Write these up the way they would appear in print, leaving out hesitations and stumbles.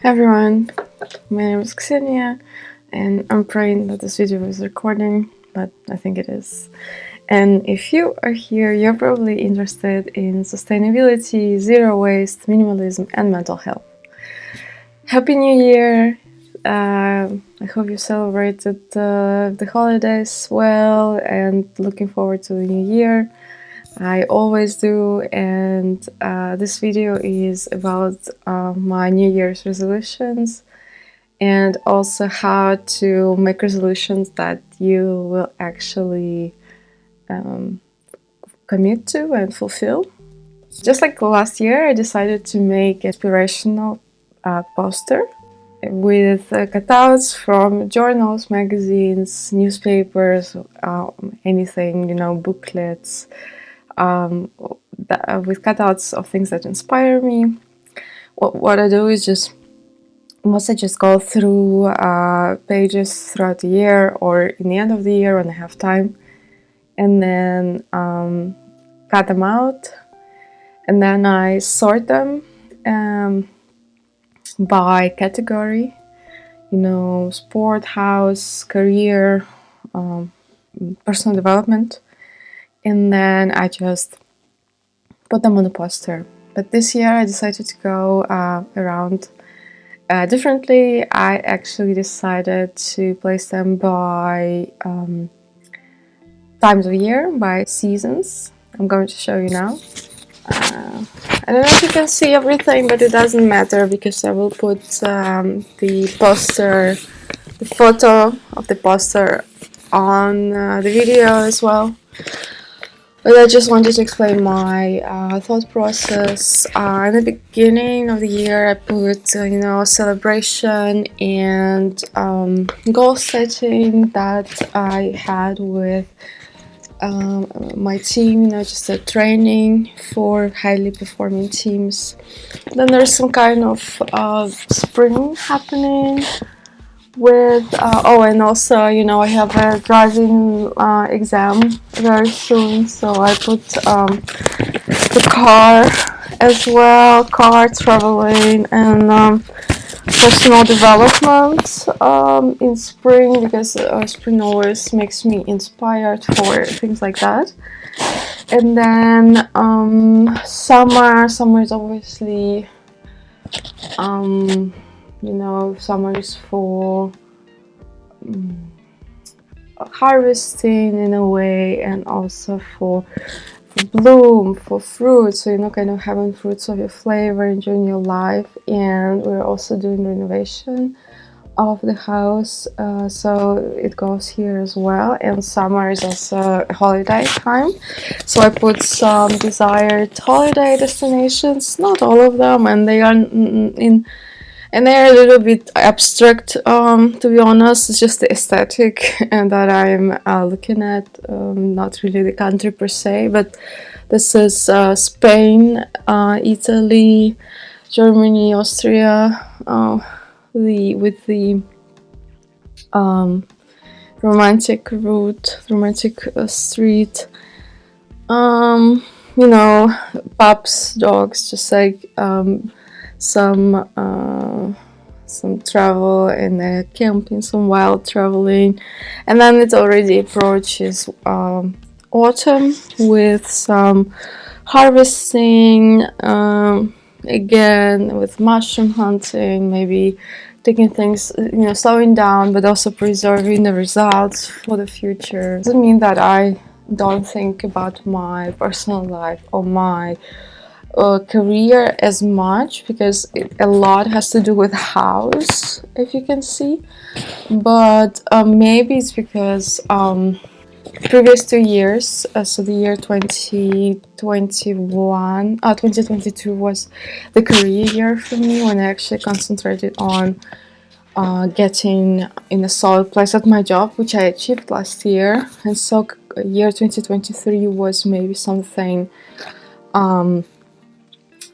Hi everyone, my name is Ksenia and I'm praying that this video is recording, but I think it is. And if you are here, you're probably interested in sustainability, zero waste, minimalism and mental health. Happy New Year! I hope you celebrated the holidays well and looking forward to the new year. I always do, and this video is about my New Year's resolutions and also how to make resolutions that you will actually commit to and fulfill. Just like last year, I decided to make an inspirational poster with cutouts from journals, magazines, newspapers, anything, booklets, with cutouts of things that inspire me. What I do is mostly just go through pages throughout the year or in the end of the year when I have time, and then cut them out, and then I sort them by category, sport, house, career, personal development, and then I just put them on the poster. But this year I decided to go around differently. I actually decided to place them by times of year, by seasons. I'm going to show you now. I don't know if you can see everything, but it doesn't matter because I will put the poster, the photo of the poster on the video as well. But I just wanted to explain my thought process. In the beginning of the year, I put, celebration and goal setting that I had with my team, just a training for highly performing teams. Then there's some kind of spring happening with and also I have a driving exam very soon, so I put the car as well, traveling and personal development in spring, because spring always makes me inspired for things like that. And then summer is obviously summer is for harvesting in a way, and also for bloom, for fruit, so kind of having fruits of your flavor, enjoying your life. And we're also doing renovation of the house, so it goes here as well. And summer is also a holiday time, so I put some desired holiday destinations, not all of them, and they are they're a little bit abstract, to be honest. It's just the aesthetic and that I'm looking at, not really the country per se. But this is Spain, Italy, Germany, Austria, with the romantic route, romantic street. Pups, dogs, just like some travel and camping, some wild traveling. And then it already approaches autumn with some harvesting, again with mushroom hunting, maybe taking things, slowing down, but also preserving the results for the future. It doesn't mean that I don't think about my personal life or my career as much, because a lot has to do with house, if you can see. But maybe it's because previous 2 years, so the year 2022 was the career year for me, when I actually concentrated on getting in a solid place at my job, which I achieved last year. And so year 2023 was maybe something,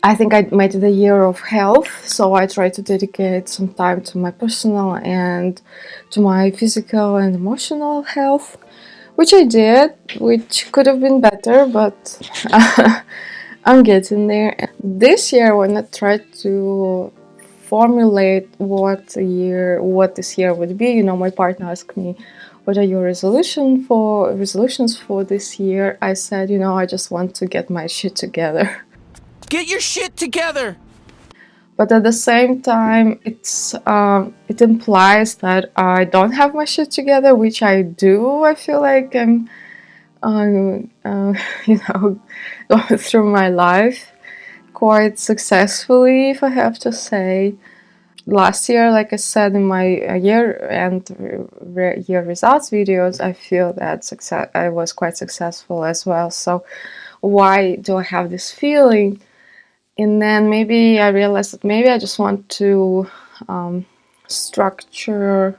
I think I made it a year of health, so I tried to dedicate some time to my personal and to my physical and emotional health, which I did, which could have been better, but I'm getting there. This year, when I tried to formulate what this year would be. My partner asked me, what are your resolutions for this year? I said, I just want to get my shit together. Get your shit together! But at the same time, it implies that I don't have my shit together, which I do. I feel like I'm, going through my life quite successfully, if I have to say. Last year, like I said in my year-end year results videos, I feel that I was quite successful as well. So why do I have this feeling? And then maybe I realized that maybe I just want to structure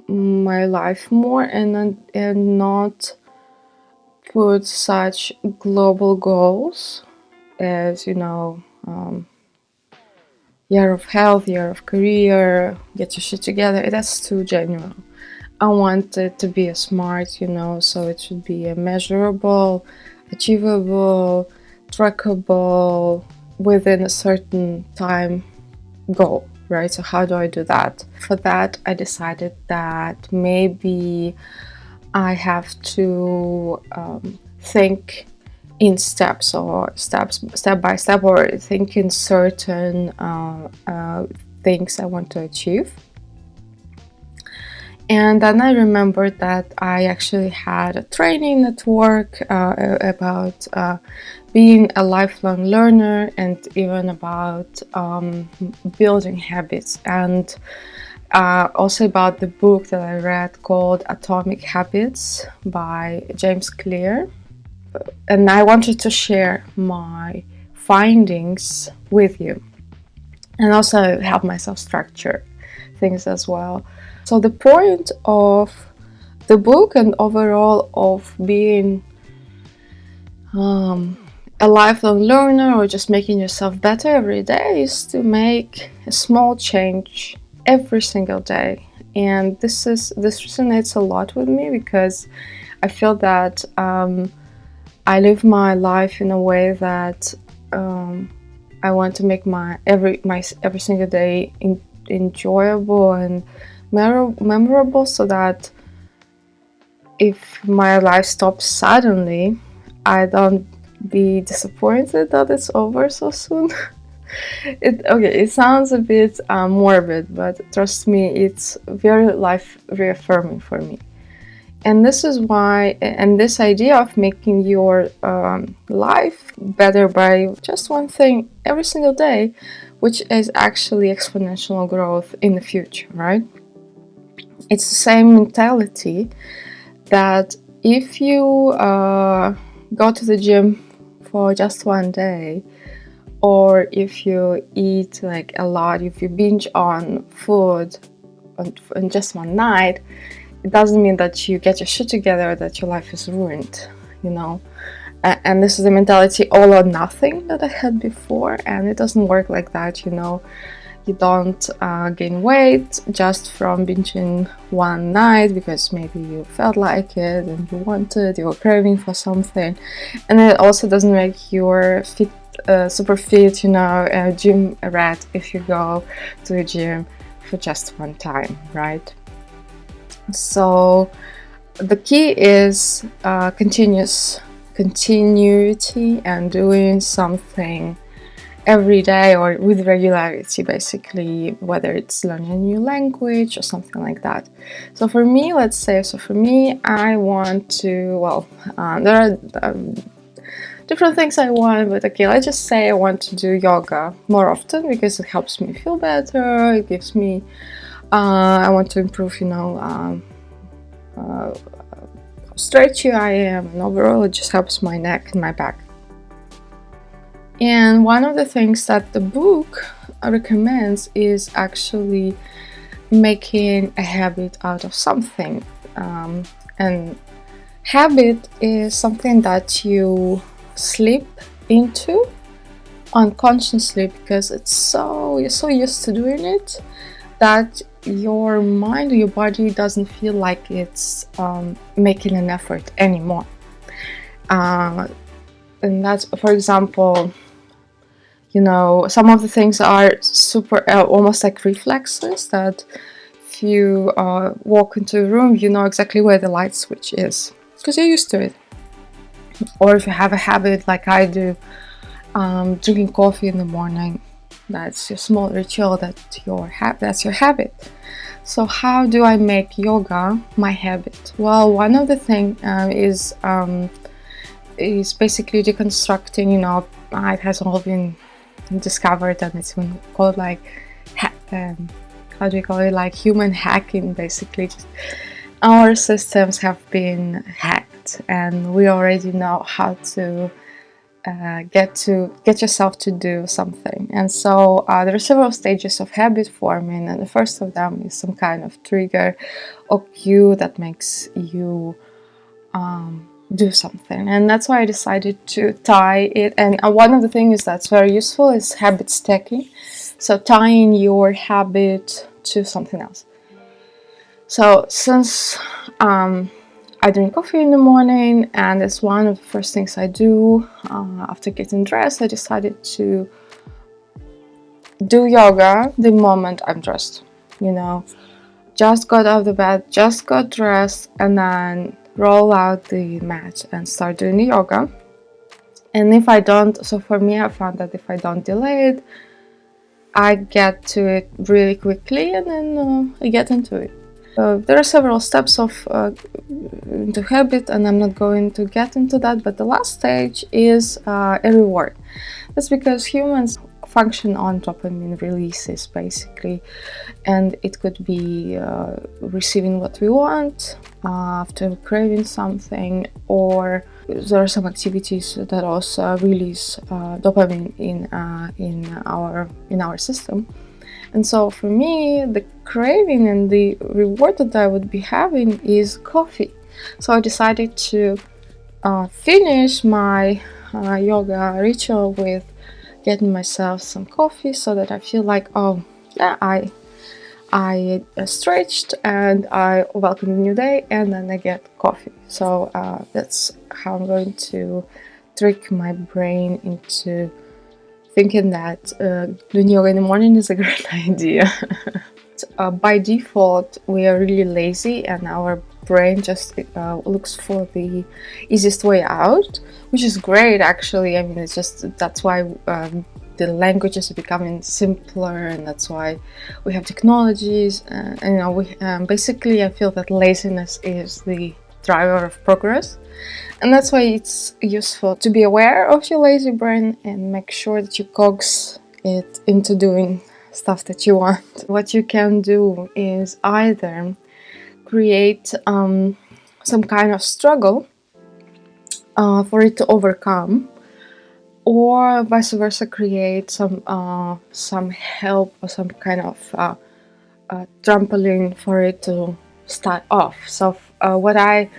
my life more and not put such global goals as, year of health, year of career, get your shit together. That's too general. I want it to be a smart, so it should be a measurable, achievable, trackable, within a certain time goal, right? So how do I do that? For that, I decided that maybe I have to think in steps, step by step, or think in certain things I want to achieve. And then I remembered that I actually had a training at work about being a lifelong learner, and even about building habits, and also about the book that I read called Atomic Habits by James Clear. And I wanted to share my findings with you, and also help myself structure things as well. So the point of the book, and overall of being a lifelong learner, or just making yourself better every day, is to make a small change every single day. And this resonates a lot with me, because I feel that I live my life in a way that I want to make my every single day enjoyable and memorable, so that if my life stops suddenly, I don't be disappointed that it's over so soon. It sounds a bit morbid, but trust me, it's very life reaffirming for me. And this is why, and this idea of making your life better by just one thing every single day, which is actually exponential growth in the future, right? It's the same mentality that if you go to the gym for just one day, or if you eat like a lot, if you binge on food on just one night, it doesn't mean that you get your shit together, that your life is ruined, And this is the mentality all or nothing that I had before, and it doesn't work like that, You don't gain weight just from binging one night because maybe you felt like it and you were craving for something. And it also doesn't make you super fit, a gym rat if you go to the gym for just one time, right? So the key is continuity and doing something every day or with regularity, basically, whether it's learning a new language or something like that. So for me, I want to, there are different things I want, but okay, let's just say I want to do yoga more often because it helps me feel better. It gives me, I want to improve, how stretchy I am, and overall it just helps my neck and my back. And one of the things that the book recommends is actually making a habit out of something. And habit is something that you slip into unconsciously because you're so used to doing it that your mind or your body doesn't feel like it's making an effort anymore. And that's, for example, You know, some of the things are super almost like reflexes, that if you walk into a room, you know exactly where the light switch is because you're used to it. Or if you have a habit like I do, drinking coffee in the morning, that's your small ritual, that's your habit. So how do I make yoga my habit? Well, one of the things is basically deconstructing. You know, it has all been discovered, and it's been called like how do you call it, like human hacking. Basically, our systems have been hacked, and we already know how to get yourself to do something. And so there are several stages of habit forming, and the first of them is some kind of trigger or cue that makes you do something. And that's why I decided to tie it. And one of the things that's very useful is habit stacking, so tying your habit to something else. So since I drink coffee in the morning, and it's one of the first things I do after getting dressed, I decided to do yoga the moment I'm dressed. You know, just got out of the bed, just got dressed, and then roll out the mat and start doing the yoga. And if I don't, so for me, I found that if I don't delay it, I get to it really quickly, and then I get into it. There are several steps of into habit, and I'm not going to get into that, but the last stage is a reward. That's because humans function on dopamine releases basically, and it could be receiving what we want after craving something, or there are some activities that also release dopamine in our system. And so for me, the craving and the reward that I would be having is coffee. So I decided to finish my yoga ritual with getting myself some coffee, so that I feel like, oh yeah, I stretched and I welcome the new day, and then I get coffee. So that's how I'm going to trick my brain into thinking that doing yoga in the morning is a great idea. By default, we are really lazy, and our brain just looks for the easiest way out, which is great actually. I mean, it's just that's why the languages are becoming simpler, and that's why we have technologies. And you know, we basically, I feel that laziness is the driver of progress. And that's why it's useful to be aware of your lazy brain and make sure that you coax it into doing stuff that you want. What you can do is either create some kind of struggle for it to overcome, or vice versa, create some help or some kind of trampoline for it to start off. So what I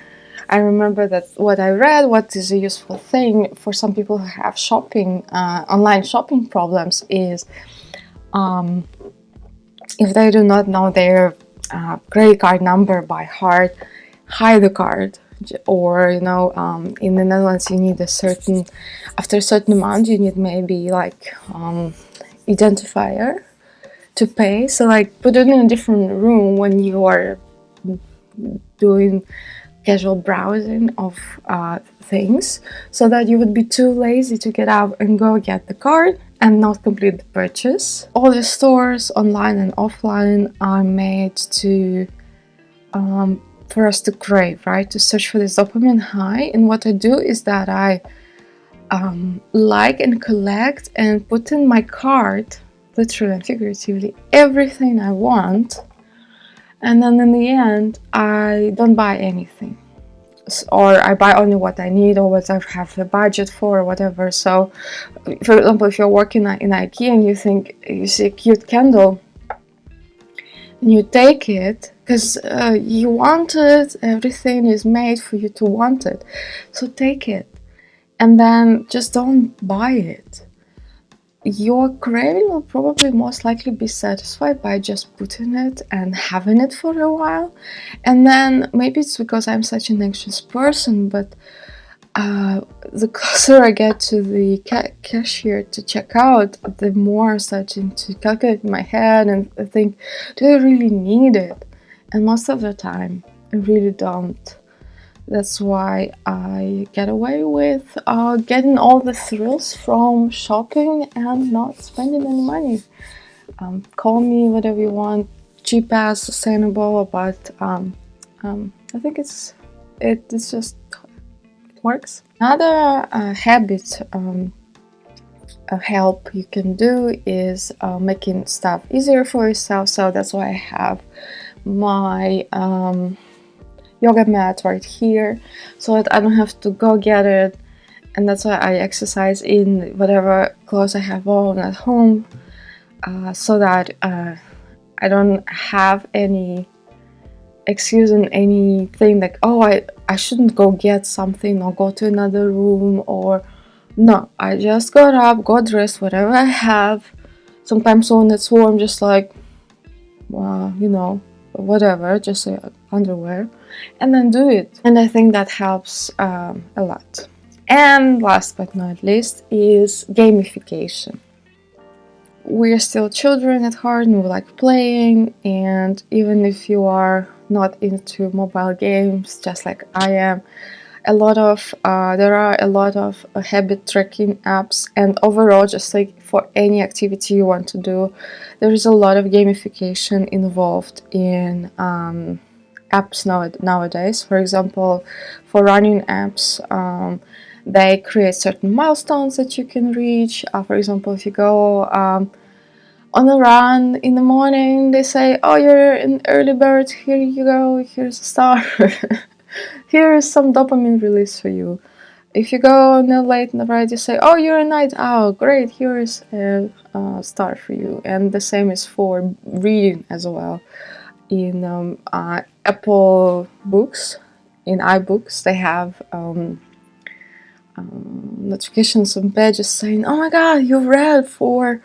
remember that what I read, what is a useful thing for some people who have online shopping problems is if they do not know their credit card number by heart, hide the card. Or you know, in the Netherlands, you need after a certain amount, you need maybe like identifier to pay. So like put it in a different room when you are doing casual browsing of things, so that you would be too lazy to get out and go get the card and not complete the purchase. All the stores, online and offline, are made to for us to crave, right? To search for this dopamine high. And what I do is that I like and collect and put in my cart, literally and figuratively, everything I want. And then in the end, I don't buy anything. Or I buy only what I need or what I have a budget for or whatever. So, for example, if you're working in IKEA and you see a cute candle, and you take it because you want it, everything is made for you to want it. So take it. And then just don't buy it. Your craving will probably most likely be satisfied by just putting it and having it for a while. And then maybe it's because I'm such an anxious person, but the closer I get to the cashier to check out, the more I'm starting to calculate in my head and think, do I really need it? And most of the time, I really don't. That's why I get away with getting all the thrills from shopping and not spending any money. Call me whatever you want, cheap as sustainable, but I think it's just it works. Another habit a help you can do is making stuff easier for yourself. So that's why I have my yoga mat right here, so that I don't have to go get it. And that's why I exercise in whatever clothes I have on at home, so that I don't have any excuse and anything like, oh, I shouldn't go get something or go to another room, or no, I just got up, got dressed, whatever I have. Sometimes when it's warm, just like, whatever, just underwear, and then do it. And I think that helps a lot. And last but not least is gamification. We're still children at heart and we like playing, and even if you are not into mobile games just like I am, there are a lot of habit tracking apps, and overall, just like for any activity you want to do, there is a lot of gamification involved in apps nowadays. For example, for running apps, they create certain milestones that you can reach. For example, if you go on a run in the morning, they say, oh, you're an early bird, here you go, here's a star. Here is some dopamine release for you. If you go on a late night, you say, oh, you're a night owl, great, here is a star for you. And the same is for reading as well. In Apple Books, in iBooks, they have notifications on pages saying, oh my god, you read for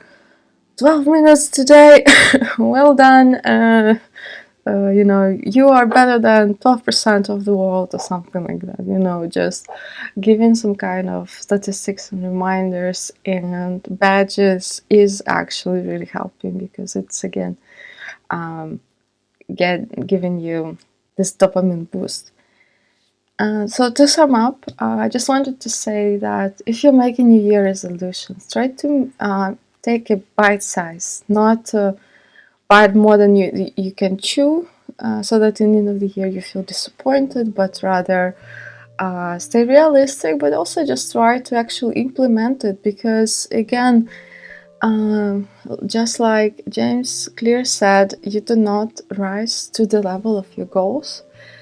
12 minutes today, well done, you are better than 12% of the world, or something like that. Just giving some kind of statistics and reminders and badges is actually really helping, because it's again giving you this dopamine boost. So to sum up, I just wanted to say that if you're making New Year resolutions, try to take a bite size, not bite more than you can chew, so that in the end of the year you feel disappointed, but rather stay realistic, but also just try to actually implement it, because again, just like James Clear said, you do not rise to the level of your goals,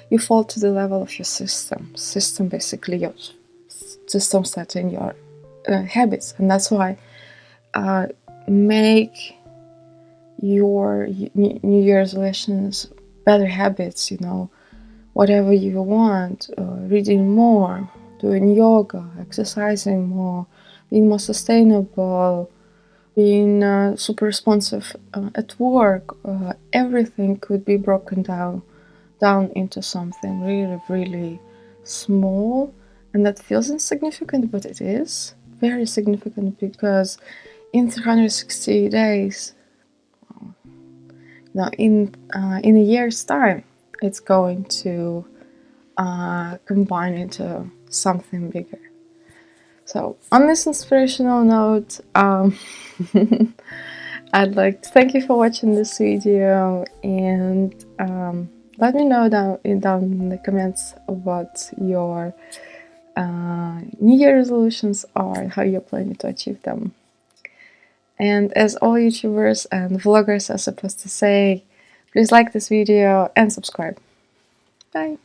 you fall to the level of your system, basically your system setting your habits. And that's why make your New Year's resolutions better habits, whatever you want, reading more, doing yoga, exercising more, being more sustainable, being super responsive at work. Everything could be broken down into something really, really small, and that feels insignificant, but it is very significant, because in 360 days, now in a year's time, it's going to combine into something bigger. So on this inspirational note, I'd like to thank you for watching this video, and let me know down in the comments what your New Year resolutions are and how you're planning to achieve them. And as all YouTubers and vloggers are supposed to say, please like this video and subscribe. Bye!